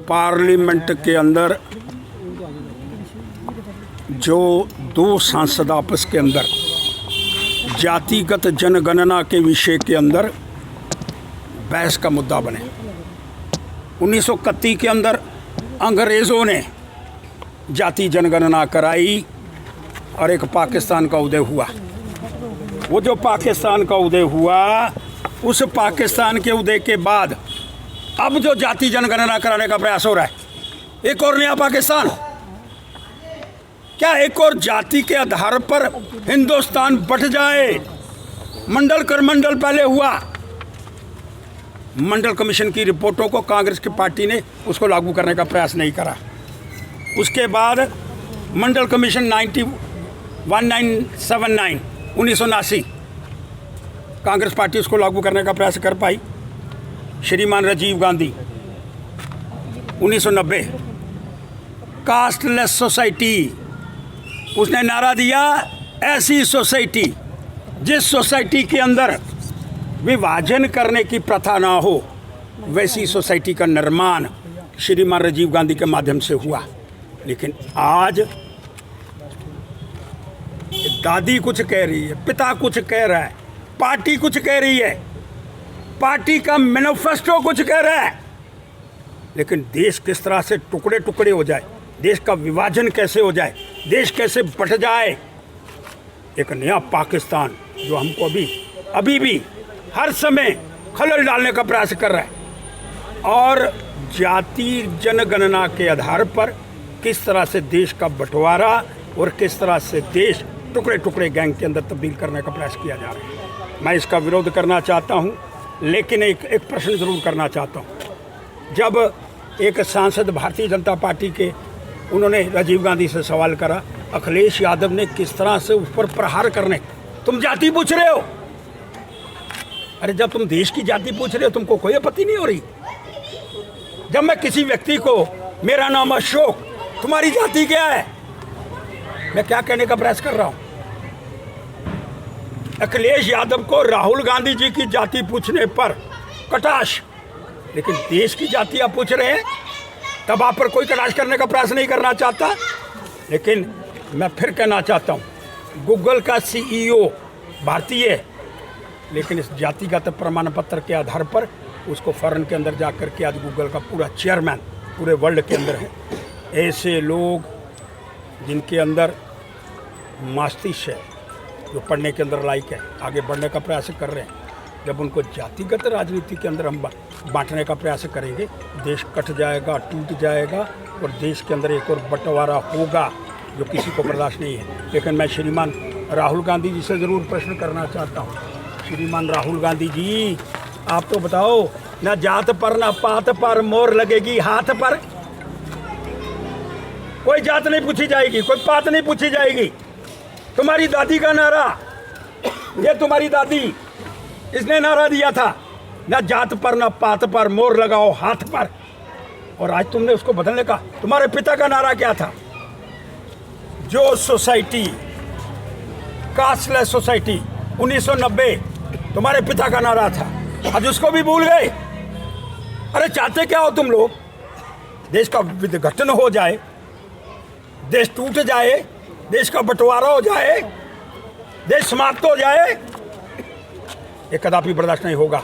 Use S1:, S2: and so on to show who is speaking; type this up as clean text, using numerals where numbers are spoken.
S1: Parliament के अंदर जो दो सांसद आपस के अंदर जातिगत जनगणना के विषय के अंदर बहस का मुद्दा बने। 1931 के अंदर अंग्रेज़ों ने जाति जनगणना कराई और एक पाकिस्तान का उदय हुआ। वो जो पाकिस्तान का उदय हुआ, उस पाकिस्तान के उदय के बाद अब जो जाति जनगणना कराने का प्रयास हो रहा है, एक और नया पाकिस्तान, क्या एक और जाति के आधार पर हिंदुस्तान बंट जाए? मंडल कर मंडल पहले हुआ, मंडल कमीशन की रिपोर्टों को कांग्रेस की पार्टी ने उसको लागू करने का प्रयास नहीं करा। उसके बाद मंडल कमीशन 1979 कांग्रेस पार्टी उसको लागू करने का प्रयास कर पाई। श्रीमान राजीव गांधी 1990 कास्टलेस सोसाइटी, उसने नारा दिया ऐसी सोसाइटी जिस सोसाइटी के अंदर विभाजन करने की प्रथा ना हो, वैसी सोसाइटी का निर्माण श्रीमान राजीव गांधी के माध्यम से हुआ। लेकिन आज दादी कुछ कह रही है, पिता कुछ कह रहा है, पार्टी कुछ कह रही है, पार्टी का मैनिफेस्टो कुछ कह रहा है, लेकिन देश किस तरह से टुकड़े टुकड़े हो जाए, देश का विभाजन कैसे हो जाए, देश कैसे बंट जाए, एक नया पाकिस्तान जो हमको अभी भी हर समय खलल डालने का प्रयास कर रहा है। और जाति जनगणना के आधार पर किस तरह से देश का बंटवारा और किस तरह से देश टुकड़े टुकड़े गैंग के अंदर तब्दील करने का प्रयास किया जा रहा है। मैं इसका विरोध करना चाहता हूँ, लेकिन एक प्रश्न ज़रूर करना चाहता हूँ। जब एक सांसद भारतीय जनता पार्टी के, उन्होंने राजीव गांधी से सवाल करा, अखिलेश यादव ने किस तरह से उस पर प्रहार करने, तुम जाति पूछ रहे हो? अरे जब तुम देश की जाति पूछ रहे हो, तुमको कोई आपत्ति नहीं हो रही? जब मैं किसी व्यक्ति को, मेरा नाम अशोक, तुम्हारी जाति क्या है, मैं क्या कहने का प्रयास कर रहा हूँ? अखिलेश यादव को राहुल गांधी जी की जाति पूछने पर कटाश, लेकिन देश की जाति आप पूछ रहे हैं, तब आप पर कोई कटाश करने का प्रयास नहीं करना चाहता। लेकिन मैं फिर कहना चाहता हूँ, गूगल का CEO भारतीय है, लेकिन इस जातिगत प्रमाण पत्र के आधार पर उसको फॉरेन के अंदर जा कर के आज गूगल का पूरा चेयरमैन पूरे वर्ल्ड के अंदर है। ऐसे लोग जिनके अंदर मस्तिष्क है, जो पढ़ने के अंदर लायक है, आगे बढ़ने का प्रयास कर रहे हैं, जब उनको जातिगत राजनीति के अंदर हम बांटने का प्रयास करेंगे, देश कट जाएगा, टूट जाएगा और देश के अंदर एक और बंटवारा होगा जो किसी को बर्दाश्त नहीं है। लेकिन मैं श्रीमान राहुल गांधी जी से ज़रूर प्रश्न करना चाहता हूँ। श्रीमान राहुल गांधी जी, आप तो बताओ, ना जात पर ना पात पर मोहर लगेगी हाथ पर। कोई जात नहीं पूछी जाएगी, कोई पात नहीं पूछी जाएगी। तुम्हारी दादी का नारा, ये तुम्हारी दादी, इसने नारा दिया था, ना जात पर ना पात पर मोहर लगाओ हाथ पर, और आज तुमने उसको बदलने का, तुम्हारे पिता का नारा क्या था? जो सोसाइटी कास्टलेस सोसाइटी 1990 तुम्हारे पिता का नारा था, आज उसको भी भूल गए। अरे चाहते क्या हो तुम लोग? देश का विघटन हो जाए, देश टूट जाए, देश का बंटवारा हो जाए, देश समाप्त हो जाए, ये कदापि बर्दाश्त नहीं होगा।